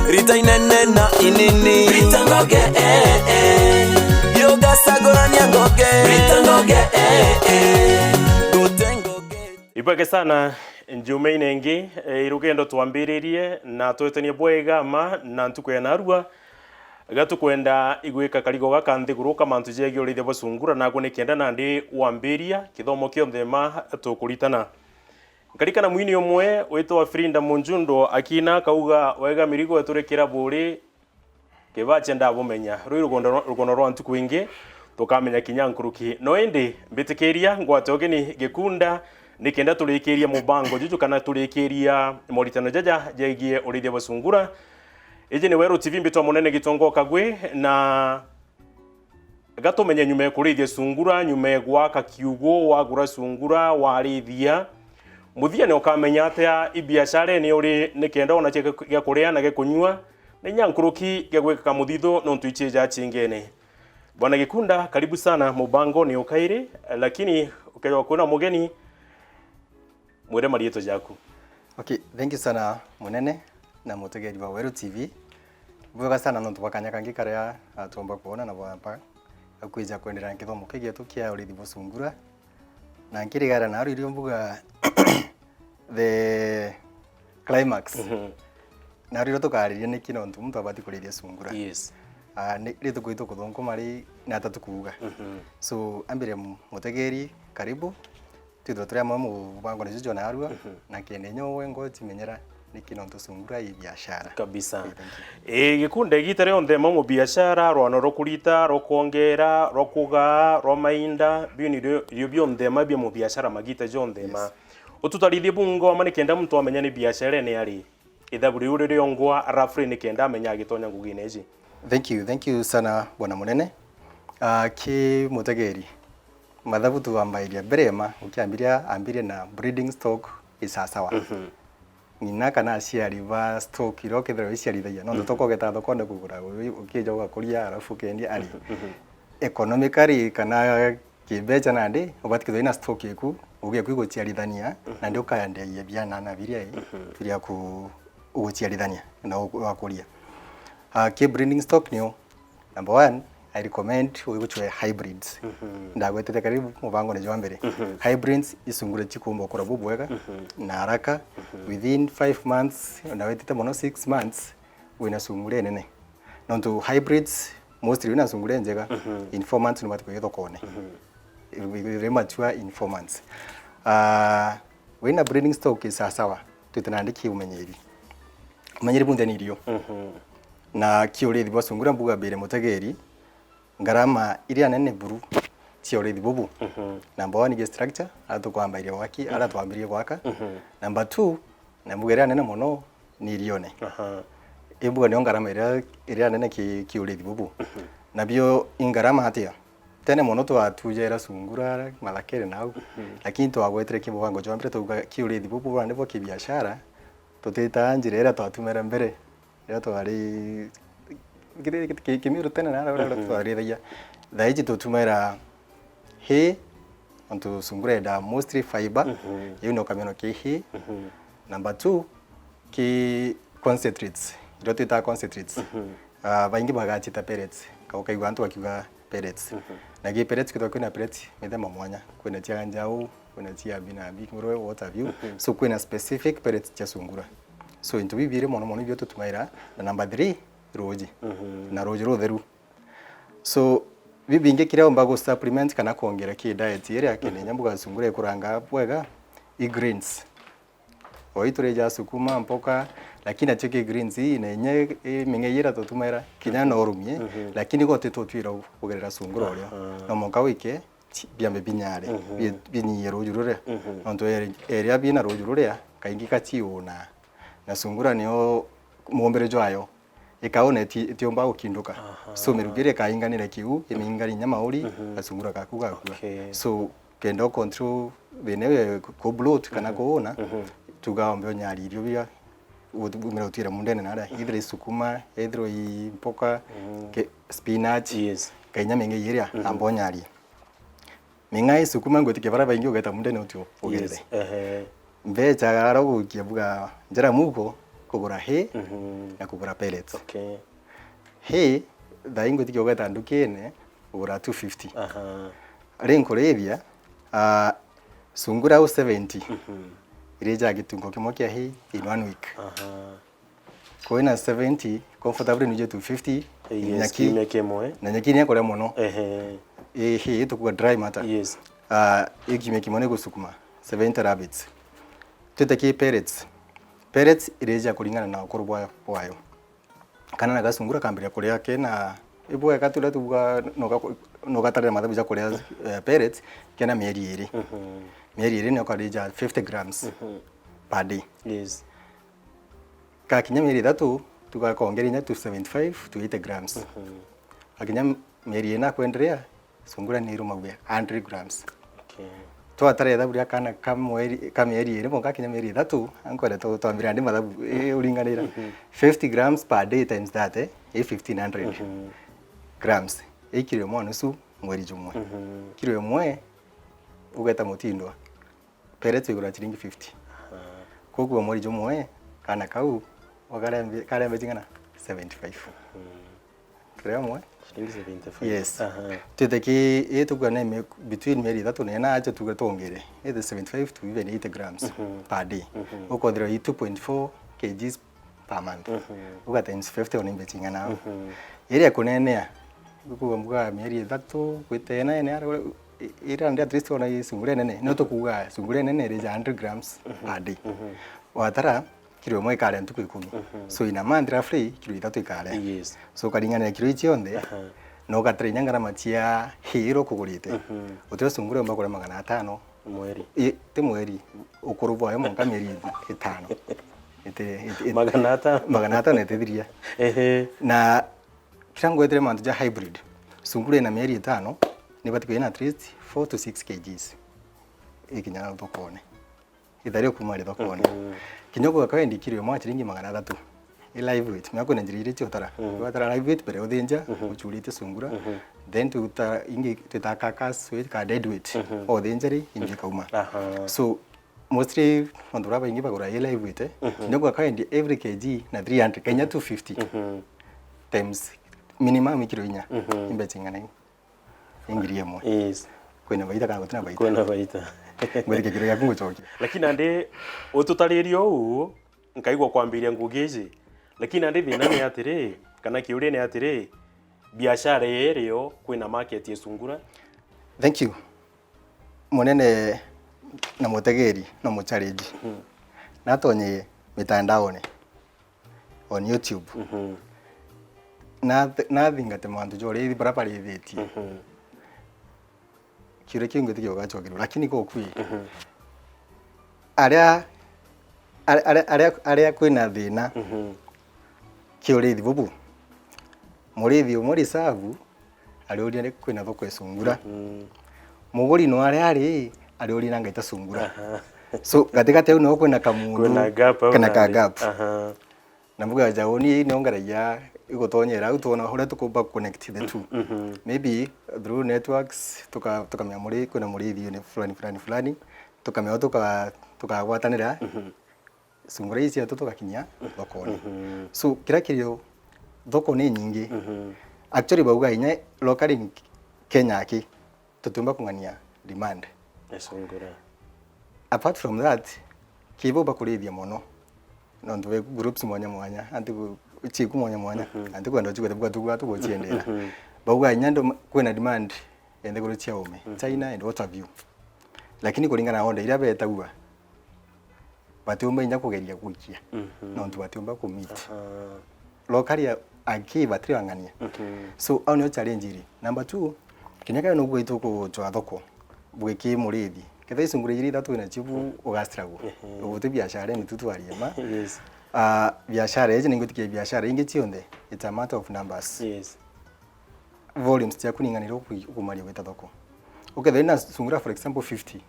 Rita inene na inini Rita ngoge Yoga sagorania ngoge Rita ngoge Ibage sana njume inengi irugendo twambiririe na twetenie bwega ma na ntuko ya narua gatukwenda igwika karigo gaka nthiguru kama ntujege Urithi Jwa Sungura nago ni kenda nandi wambiria kithomo kio nthema tukuritana ngarikana mwini umwe witwa Frinda Munjundo akina kauga wega mirigo eturekera buri kibache ndabumenya rwi rugono rwa ntuko ingi tukamenya kinyankuruki no indi mbitikiria ngwatogeni gikunda nikenda tulikiria mubango juju kana tulikiria moritano jaja jegie Urithi Jwa Sungura ije ni Weru TV mbitwa munene gitongoka gwe na gatumenye nyume Urithi Jwa Sungura nyume gwaka kiugo wagura sungura warithia muthia ne ukamenya atia ibiashara ni uri nikenda ona cheke gya kuria na gekunywa ni nyankuruki gya gweka muthitho no ntuiche ja chingene bwana Gikunda karibu sana mubango ni ukaire lakini ukawa kuna mugeni mwere marieto jaku. Okay, thank you sana munene na mutegeri wa Weru TV. Bwega sana no tubakanya kangi karia atomba kuona na bwapa akwija kwendera nkithomo kigetu kia Urithi Jwa Sungura na nkirigara na irio mbuga the climax. Na irio tukaririe ni kino ntu muntu abati kurithia sungura. Yes. Ni ritu kuito kuthonko mari na tatu kuuga. So ambire mutegeri karibu tudo tria mamu bango ni jujo na arua na kene nyowe ngo timenyera nikino ntu sungura i biashara kabisa. Gikunde gitare on the mamu biashara rwano rokurita rokongera rokuga romainda bini rio bionde mabia mu biashara magita jonde ma ututarithie bungo amani kenda muntu amenya ni biashara ni ari ithaburi uri yongwa rafri ni kenda amenya gitonya ngugine eji. Thank you sana bwana munene. Ki mutegeri mathabu tuambairia berema ukiambiria ambire na breeding stock isasawa. Nina kana aciari ba stock iroke thero iciarithagia no toko geta thoko ne kugura ukija ugakuria arafu kendia ari economically kana kibecha nandi ubati kithoina stock iku ugia kwiguciarithania na ndi ukaendeia biana na biria biria ku uguciarithania na ugakuria. Ki breeding stock nio number 1 I recommend uichwe hybrids. Ndagwetete karibu mubango ne jwambere. Hybrids isungure chikumbo kora bubwega na haraka within 5 months ndawetete mono 6 months wina sungure nene. Nonto hybrids mostly wina sungure njega in 4 months no batiko yethokone. Very mature in 4 months. Wina breeding stock isasawa tutanandiki umenyeri. Umenyeri bunde nirio. Na ki Urithi Jwa Sungura mbuga bere mutegeri ngarama iria nene buru ti Urithi bubu. Number 1 is structure atukwambairia waki ala twambirie gwaka. Number 2 na mbuga nene mono ni irione. Ebuga ni ngarama iria nene ki Urithi bubu. Na bio ingarama hatia tene mono twatujera sungura malakere nau lakini twagwetere kimubango jwambire tuga ki Urithi bubu bande bo kibiashara tutita njirera twatumera mbere ya twari kimiru tena na ora twari thaya thaiji tutumera he onto sungura da mostly fiber you know kameno ki he. Number 2 ki concentrates rotita concentrates baingi bagachita pellets kauka igwantu akiga pellets na gi pellets kitwa kuna pellets mithema mwanya kuna tia njau kuna tia bina bikmuro what have you so kuna specific pellets cha sungura so into bibire mono ibyo tutumaira na number 3 roji na roji rotheru so bibinge kirao mbago supplement kana kuongera ki diet ire akene nyambuga sungura kuranga bwega i greens oitureja sukuma mpoka lakini acheke greens inenye mingeyira tutumaira kinya no rumie lakini gote tutwira kugerera sungura orio no monka wike biambe binyare binyi rojurure onto area bina rojurure kaingi kachiuna na sungura nio muombere jwayo ikaone tiomba ukinduka so mirugire kainganire kiu imingari nyama uri asungura kakuga so kendo control bene ko bloat kana kuona tugaombe nyari irio bia umira utira mundene nara idre sukuma edro i mpoka spinach kainya mengeiria ambonyari mingai sukuma ngotike bara baingi ugeta mundene utio ugerere mbecha garo gukiabuga njara muko kugura hay na kugura pellets. Okay. Hay thaingo tikogeta ndukene kugura 250. Rinkurithia sungura 70. Ireja gitungo kimwe kia hay in 1 week. Koina 70 comfortably nije 250. Nyaki kimwe na nyaki ni akore muno. Hay tukugura dry matter. Yes. Ikime kimone gusukuma 70 rabbits. Tutaki pellets. Pellets ireja kulingana na ukuru bwayo. Kana na gasungura kambiria kuria kena ibwa katula tuga no gatare mathabu ja kuria pellets kena mieri iri. Mieri iri ni okareja 50 grams per day. Yes. Ka kinya mieri thatu tugakongerenya to 75 to 80 grams. Akinya mieri ina kwendelea sungura ni rumagwe 100 grams. Okay. Twatare thaburia kana kamieri iri monga kinya mieri thatu ankore twambira ndi mathabu uringanira 50 grams per day times that 1500 grams kilo mo nusu mweri jumwe. Kilo imwe ugeta mutindwa pellets igura chiringi 50. Koguo mweri jumwe kana kau wakarembe jingana 75. Kilo imwe shilingi 75. Yes. Tutaki tukane between mieri thatu na acha tugatongere either 75 to even 80 grams per day. Uko there 2.4 kgs per month. Uga times 50 onimbe chingana. Area kunenea kuwa mga mieri thatu kwitena ene ira ndia at least ona sungure nene no tukuga sungure nene reja 100 grams per day. Watara kilo imwe ikare ntuku 10. So ina month roughly kilo ithatu ikare. Yes. So karingana kilo ichi onde no gatre nyangara matia hiro kugurite. Utyo sungure mba kore 500 mweri. Te mweri ukuruva yo monka mieri 5. Maganata nethiria. Na kirango etere mantu ja hybrid. Sungure na mieri 5 ni batiko at least 4 to 6 kgs. Ikinyana thokone. Ithario kumari thokone. Kinyoko kawendi kilo mwa chiringi 300. Live weight myako na njirire chotara. Watara live weight pere odhenja uchulite sungura. Then tuta ingi tutakakas weight ka dead weight. Odhenjari ingi kauma. So mostly ondura ingi bagura live weight. Kinyoko kawendi every kg na 300 Kenya 250. Times minimum kilo inya. Imbe chingana ingiria mo. Yes. Kwena baita kana gutana baita. Kwena baita. Mweke kiro yaku ngochoki. Lakini ande ututaririo u nkaigwa kwambiria ngugizi. Lakini ande thina ni atiri kana kiuria ni atiri biashara yerio kwina market yesungura. Thank you. Munene na mutegeri no mu challenge. Natonye mitandaone on YouTube. Na thingate mantu jore ithi barabara ithetie. Kire kingo tikio gachokiro lakini ko kwi. Aria kwina thina. Kiurithi bubu. Murithi umuri savu ariuria kwina thoko esungura. Muguri no ari ariuria ngaita sungura. So katikati au no kwina kamundu kana ka gap. Na mbuga jaoni ni ongaragia igotonyera au tuona hore tukumba connect the two. Maybe through networks tukamya muri kuna murithi ni fulani tukamya tukagwatanira sungura ici atu tugakinya thokoni. So kira kirio thoko ni nyingi. Actually bauga inya local in Kenya ki tutumba kungania demand esungura. Apart from that kibo bakurithia mono no ntwe groups mwanya anti chiku mwanya anti kwenda chukwe tugochiendera bauga nyando kwena demand ende kuri chia ume China and what have you, lakini kulingana onda ira betagua batumba inya kugeria kuikia no ntu batumba ku meet locally aki batri wangania. So au no challenge iri. Number 2 kinyaka no gwitu ku twa thoko bwiki murithi ketha isungura iri thatu na chibu ugastrago ugutu biashara ni tutwarie ma. Yes. Biashara eje ningotikie biashara ingi tionde it's a matter of numbers. Yes. Volumes tia kuninganira kumari gwita thoko. Okay, then sungura for example 50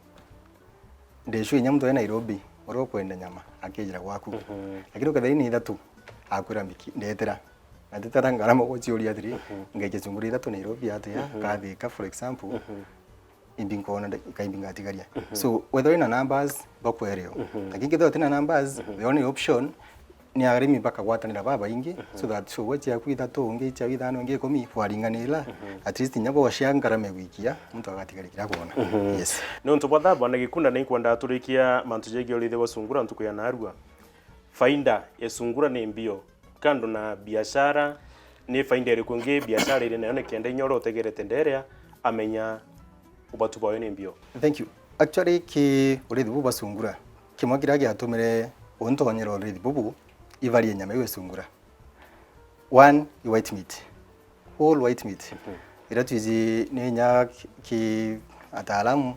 ndeshu inyamto ya Nairobi oro kwenda nyama akejira gwaku lakini ukatha ni thatu akwira mbiki ndetera natitara ngarama ko chiuri atiri ngaje sungura ithatu Nairobi atya kathika for example imbingo na kaimbinga tigaria. So whether in numbers bakweleo lakini kitho tina numbers the only option ni arimi mpaka gwatanira baba ingi so that so wacha kwitha tungi cha withano ngi komi kwaringanira at least nyabo washangara mewikia mtu agatigarikira kuona yes no ntubotha bwana gikunda ni kwenda turikia mantu jegi Urithi Jwa Sungura ntuku ya narua faida ya sungura ni mbio kando na biashara ni faida iri kungi biashara iri nayo kende nyoro utegerete nderea amenya ubatu bawe ni mbio. Thank you. Actually ki Urithi Jwa Sungura kimwagira giatumire untonyera Urithi Jwa ivarie nyama iwe sungura. One, white meat. Whole white meat. Ira tuizi ni nya ki ataalamu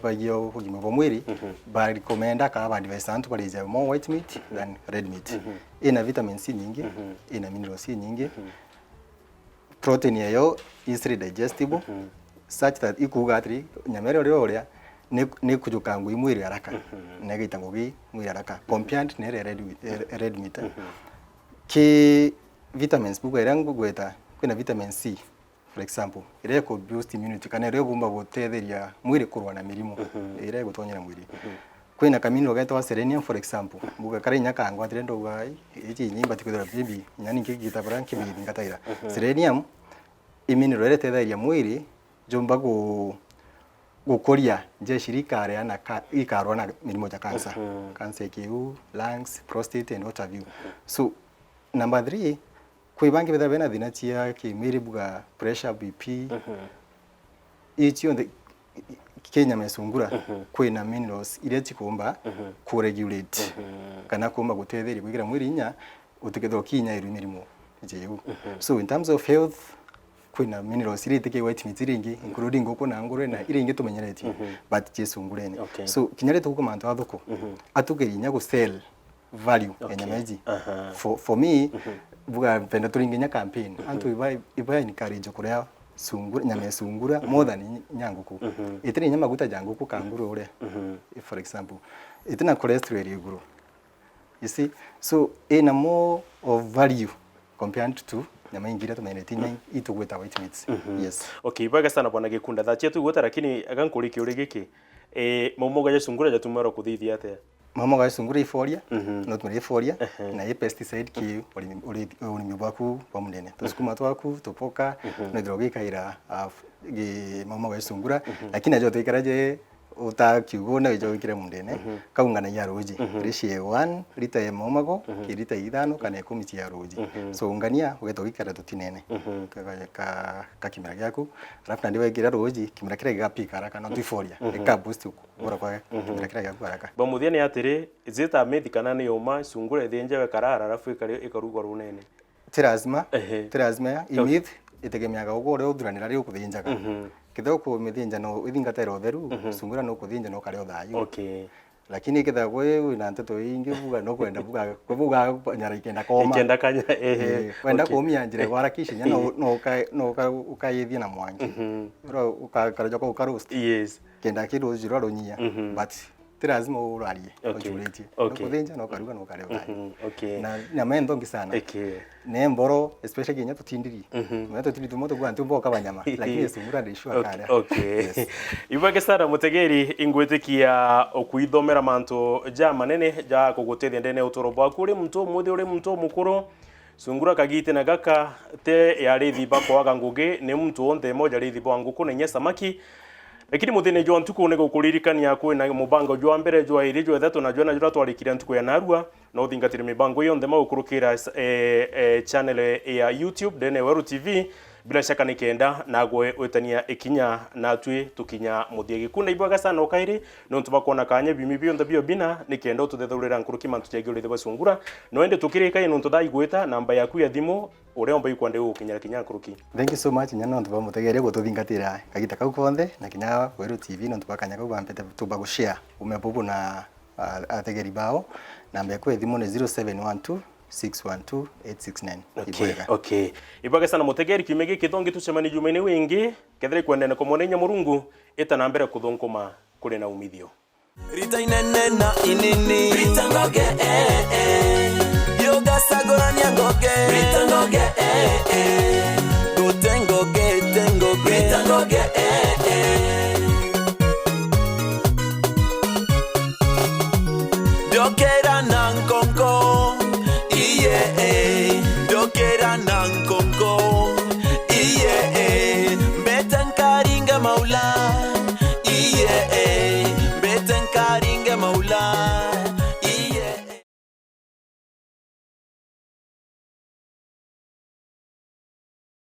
bagio kugima kwa mwili ba recommenda ka ba advise antu baliza more white meat than red meat. Ina vitamin C nyingi, ina mineral C nyingi. Protein yayo is digestible such that ikugatri nyama rio ni kujuka ngui mwili haraka nega itangugi mwili haraka compared na red meat ki vitamins buga irangu gweta kuna vitamin C for example ire ko boost immunity kana ire gumba gutetheria mwili kurwa na mirimo ire gutonyera mwili kwina kamino gaitwa selenium for example buga kare nyaka ngwa tirendo gai iki nyimba tikudira bibi nyani ngigita branki bibi ngataira selenium immunity ire tetheria mwili jomba gukoria je shirika areana ikarwa na mirimo ya cancer cancer kiu lungs prostate and what have you so number 3 kwibangi betha bena thina cia kimiri buga pressure bp each on the Kenya mesungura kwina minerals iria cikumba ku regulate kana kumba gutetheria kugira mwiri nya utiketho kinya iru mirimo jeu so in terms of health kwina minerals iria tike white meat iringi including ngoko na ngure na iringi tumenyereti but jesungureni so kinyare tuko mantu athuko atukirinya go sell value enyameji for me buga penda turinginya campaign antu iba encourage kurea sungura nyama sungura more than nyanguku itini nyama guta janguku kanguru ure for example itina cholesterol iguru you see so in a more of value compared to nyama ingira tumeneti itugweta white meats yes okay baga sana bwana gikunda thache tugweta lakini agankuri uri giki momoga ya sungura ya tumero kuthithia ate momoga ya sungura iforia no tumere iforia na ye pesticide ki uri bwaku wa munene tusukuma twaku tupoka no drogikaira momoga ya sungura lakini ajo tukaraje utakiugo na ijo ikire mundene kaungana ya roji rishie 1 lita ya momago lita 5 kana 10 ya roji so ungania ugeto ikara tutinene ka kimera gyaku alafu ndiwe igira roji kimera kire gapika haraka no tiforia eka boost bora kwa kimera kire gyaku haraka bamuthiani atiri izita methi kana ni yoma sungura ithinje we karara alafu ikarugo runene tirazima ya imith itegemeaga ugore uthuranira ri ukuthinjaga kithoko mithinja no ithingatera utheru sungura no kuthinja no kare uthayu okay lakini kithako we na nteto ingi buga no kwenda buga nyara ikenda koma ikenda kanya kwenda kumia njire warakisha nya no ukayithia na mwangi ro ukaraja ko ukaroast yes kenda kido jiro ronyia but tirazima urarie ojuletie kuthinja no karuga no kare uthayu okay na mendo ngi sana ne mboro especially kenya tutindiri mweto tindi tumoto bwa ntumbo kabanyama lakini sungura ndishwa kare okay ibage sana mutegeri ingwetikia okuithomera manto ja manene ja kugutethia ndene utoro bwaku uri muntu muthi uri muntu mukuru sungura kagite na gaka te ya rithi bako waga ngugi ni muntu onthe moja rithi bwa nguku na nyesa maki lakini muthine jwa ntuku ne gukuririkania kwina mubango jwa mbere jwa iri jwa thatu na jwa na jwa twarikira ntuku ya narua no thingatire mibango yonthe magukurukira channel ya YouTube dene Weru TV bila shaka nikenda nagwe wetania ikinya natwe tukinya muthie gikunda ibwaga sana ukairi no ntubakona kanye bimi bionthe bio bina nikenda tuthethaurira nkuruki mantu chege Urithi Jwa Sungura no ende tukirika ino ntudai gweta namba yaku ya thimu ure omba ikwande ukinya kinya nkuruki. Thank you so much nyano ntuba mutegeria gututhingatira kagita kau konthe na kinya Weru TV no ntubakanya kau bampete tuba gushare umebubu na ategeri bao namba yaku ya thimu ni 0712 612-869. Okay. Ibage sana mutegeri kimege kithongi tucemani jumene wingi kethire kwendene kumonenya murungu eta na mbere kuthunguma kuri na umithio. Rita inene na inini Rita ngoge Yoga sagorania ngoge Rita ngoge Gotengoge tengoge Rita ngoge Diokera na nkonko nanko